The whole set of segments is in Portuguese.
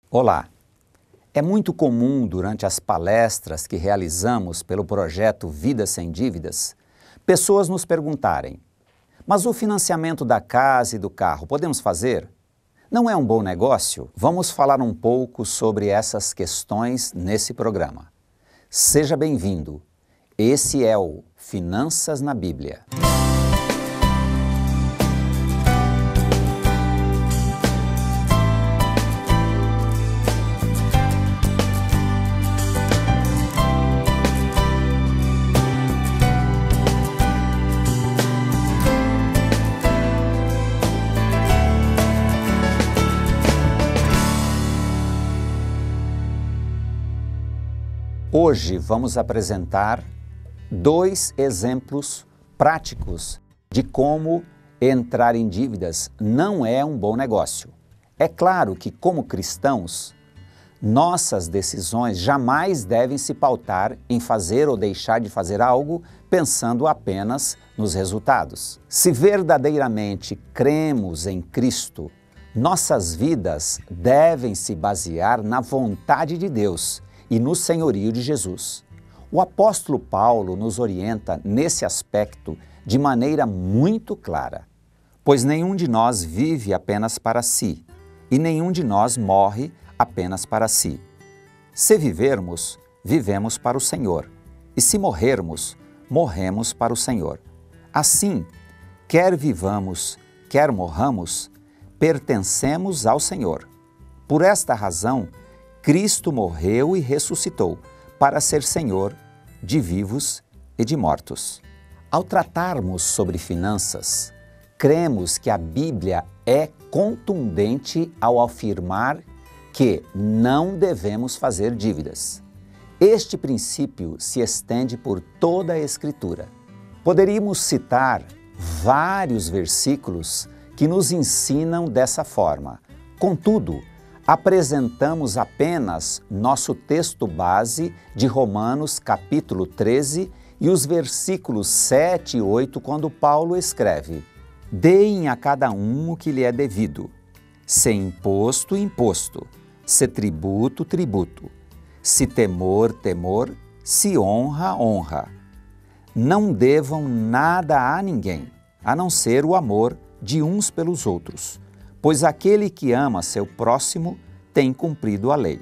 Olá! É muito comum durante as palestras que realizamos pelo projeto Vida Sem Dívidas, pessoas nos perguntarem: mas o financiamento da casa e do carro podemos fazer? Não é um bom negócio? Vamos falar um pouco sobre essas questões nesse programa. Seja bem-vindo! Esse é o Finanças na Bíblia. Hoje vamos apresentar dois exemplos práticos de como entrar em dívidas não é um bom negócio. É claro que, como cristãos, nossas decisões jamais devem se pautar em fazer ou deixar de fazer algo pensando apenas nos resultados. Se verdadeiramente cremos em Cristo, nossas vidas devem se basear na vontade de Deus e no senhorio de Jesus. O apóstolo Paulo nos orienta nesse aspecto de maneira muito clara. Pois nenhum de nós vive apenas para si, e nenhum de nós morre apenas para si. Se vivermos, vivemos para o Senhor, e se morrermos, morremos para o Senhor. Assim, quer vivamos, quer morramos, pertencemos ao Senhor. Por esta razão, Cristo morreu e ressuscitou para ser Senhor de vivos e de mortos. Ao tratarmos sobre finanças, cremos que a Bíblia é contundente ao afirmar que não devemos fazer dívidas. Este princípio se estende por toda a Escritura. Poderíamos citar vários versículos que nos ensinam dessa forma. Contudo, apresentamos apenas nosso texto base de Romanos capítulo 13 e os versículos 7 e 8, quando Paulo escreve: deem a cada um o que lhe é devido, se imposto, imposto, se tributo, tributo, se temor, temor, se honra, honra. Não devam nada a ninguém, a não ser o amor de uns pelos outros, pois aquele que ama seu próximo tem cumprido a lei.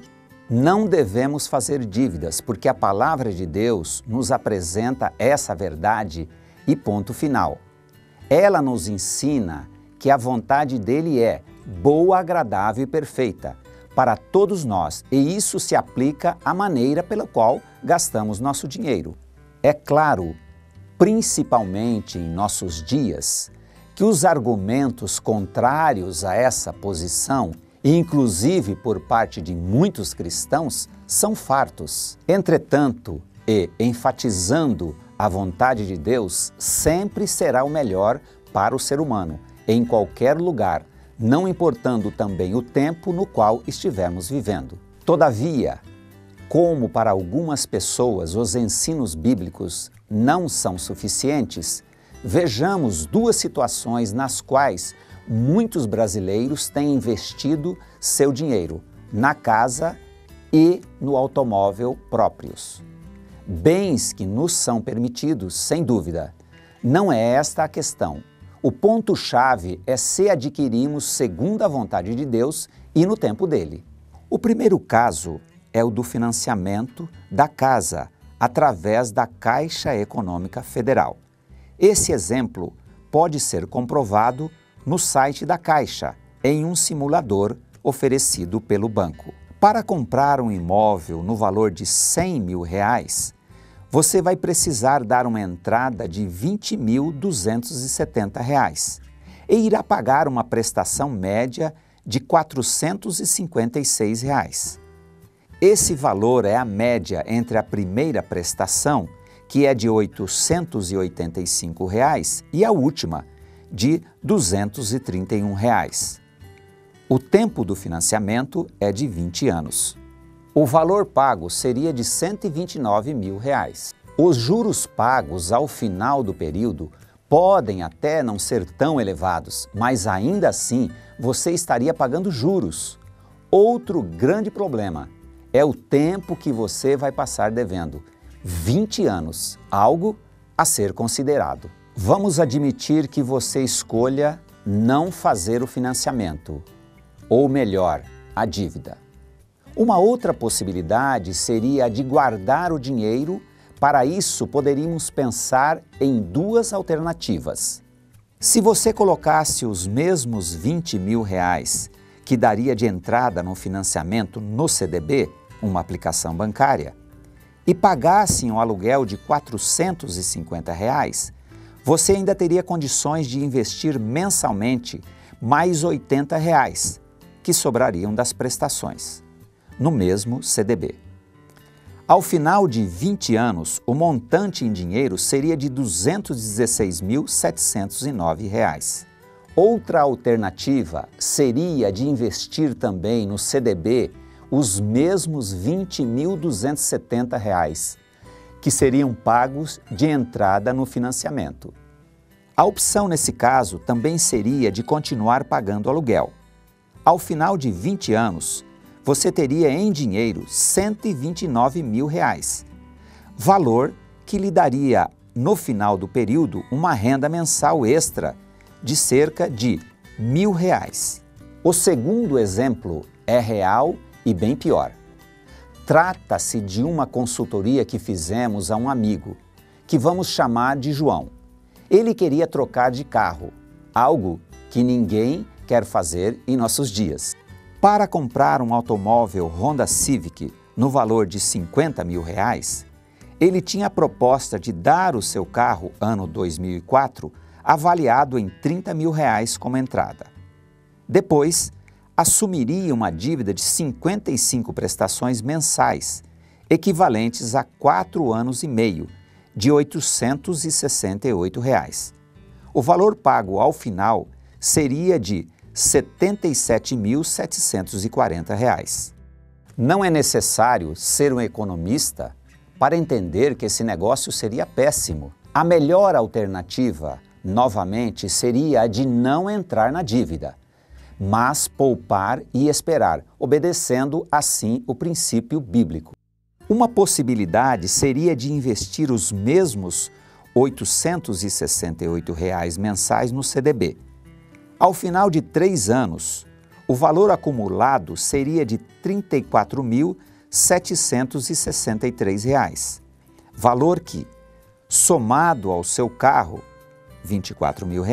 Não devemos fazer dívidas, porque a palavra de Deus nos apresenta essa verdade e ponto final. Ela nos ensina que a vontade dele é boa, agradável e perfeita para todos nós, e isso se aplica à maneira pela qual gastamos nosso dinheiro. É claro, principalmente em nossos dias, que os argumentos contrários a essa posição, inclusive por parte de muitos cristãos, são fartos. Entretanto, e enfatizando a vontade de Deus, sempre será o melhor para o ser humano, em qualquer lugar, não importando também o tempo no qual estivermos vivendo. Todavia, como para algumas pessoas os ensinos bíblicos não são suficientes, vejamos duas situações nas quais muitos brasileiros têm investido seu dinheiro na casa e no automóvel próprios. Bens que nos são permitidos, sem dúvida. Não é esta a questão. O ponto-chave é se adquirimos segundo a vontade de Deus e no tempo dele. O primeiro caso é o do financiamento da casa através da Caixa Econômica Federal. Esse exemplo pode ser comprovado no site da Caixa, em um simulador oferecido pelo banco. Para comprar um imóvel no valor de R$100 mil, você vai precisar dar uma entrada de R$20.270 e irá pagar uma prestação média de R$456. Esse valor é a média entre a primeira prestação, que é de R$885, e a última, de R$231. O tempo do financiamento é de 20 anos. O valor pago seria de R$129 mil. Os juros pagos ao final do período podem até não ser tão elevados, mas ainda assim você estaria pagando juros. Outro grande problema é o tempo que você vai passar devendo. 20 anos, algo a ser considerado. Vamos admitir que você escolha não fazer o financiamento, ou melhor, a dívida. Uma outra possibilidade seria a de guardar o dinheiro. Para isso, poderíamos pensar em duas alternativas. Se você colocasse os mesmos 20 mil reais que daria de entrada no financiamento no CDB, uma aplicação bancária, e pagasse um aluguel de R$ 450, você ainda teria condições de investir mensalmente mais R$ 80, que sobrariam das prestações, no mesmo CDB. Ao final de 20 anos, o montante em dinheiro seria de R$ 216.709. Outra alternativa seria de investir também no CDB os mesmos R$ 20.270, que seriam pagos de entrada no financiamento. A opção nesse caso também seria de continuar pagando aluguel. Ao final de 20 anos, você teria em dinheiro R$ 129 mil, valor que lhe daria, no final do período, uma renda mensal extra de cerca de R$ 1.000. O segundo exemplo é real e bem pior. Trata-se de uma consultoria que fizemos a um amigo, que vamos chamar de João. Ele queria trocar de carro, algo que ninguém quer fazer em nossos dias. Para comprar um automóvel Honda Civic no valor de R$ 50 mil, ele tinha a proposta de dar o seu carro ano 2004 avaliado em R$ 30 mil como entrada. Depois, assumiria uma dívida de 55 prestações mensais, equivalentes a 4 anos e meio, de R$ 868. O valor pago ao final seria de R$ 77.740. Não é necessário ser um economista para entender que esse negócio seria péssimo. A melhor alternativa, novamente, seria a de não entrar na dívida, mas poupar e esperar, obedecendo assim o princípio bíblico. Uma possibilidade seria de investir os mesmos R$ 868 mensais no CDB. Ao final de 3 anos, o valor acumulado seria de R$ 34.763, valor que, somado ao seu carro, R$ 24 mil,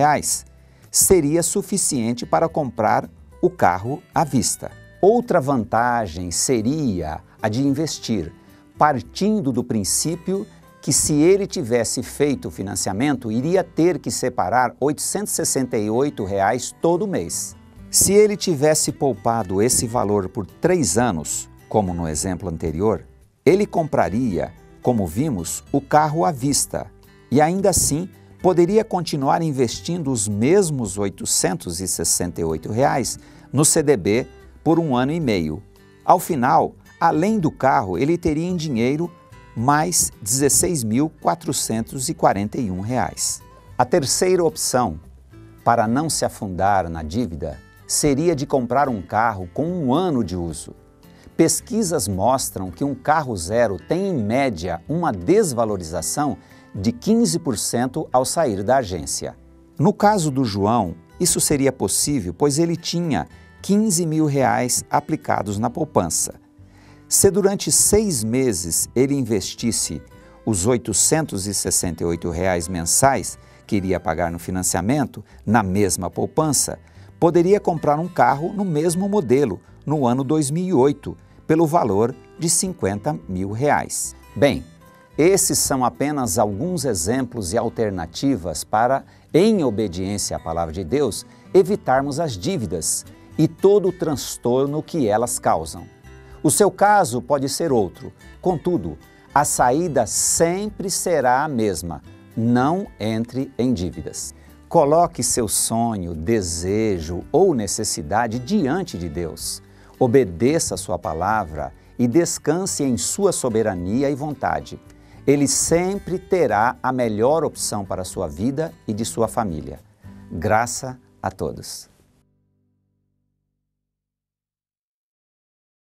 seria suficiente para comprar o carro à vista. Outra vantagem seria a de investir, partindo do princípio que se ele tivesse feito o financiamento, iria ter que separar R$ 868 todo mês. Se ele tivesse poupado esse valor por 3 anos, como no exemplo anterior, ele compraria, como vimos, o carro à vista e ainda assim poderia continuar investindo os mesmos R$ 868 no CDB por 1 ano e meio. Ao final, além do carro, ele teria em dinheiro mais R$ 16.441. A terceira opção, para não se afundar na dívida, seria de comprar um carro com 1 ano de uso. Pesquisas mostram que um carro zero tem, em média, uma desvalorização de 15% ao sair da agência. No caso do João, isso seria possível, pois ele tinha R$ 15 mil aplicados na poupança. Se durante 6 meses ele investisse os R$ 868 mensais que iria pagar no financiamento na mesma poupança, poderia comprar um carro no mesmo modelo no ano 2008, pelo valor de R$ 50 mil. Bem, esses são apenas alguns exemplos e alternativas para, em obediência à palavra de Deus, evitarmos as dívidas e todo o transtorno que elas causam. O seu caso pode ser outro, contudo, a saída sempre será a mesma: não entre em dívidas. Coloque seu sonho, desejo ou necessidade diante de Deus. Obedeça a sua palavra e descanse em sua soberania e vontade. Ele sempre terá a melhor opção para a sua vida e de sua família. Graça a todos.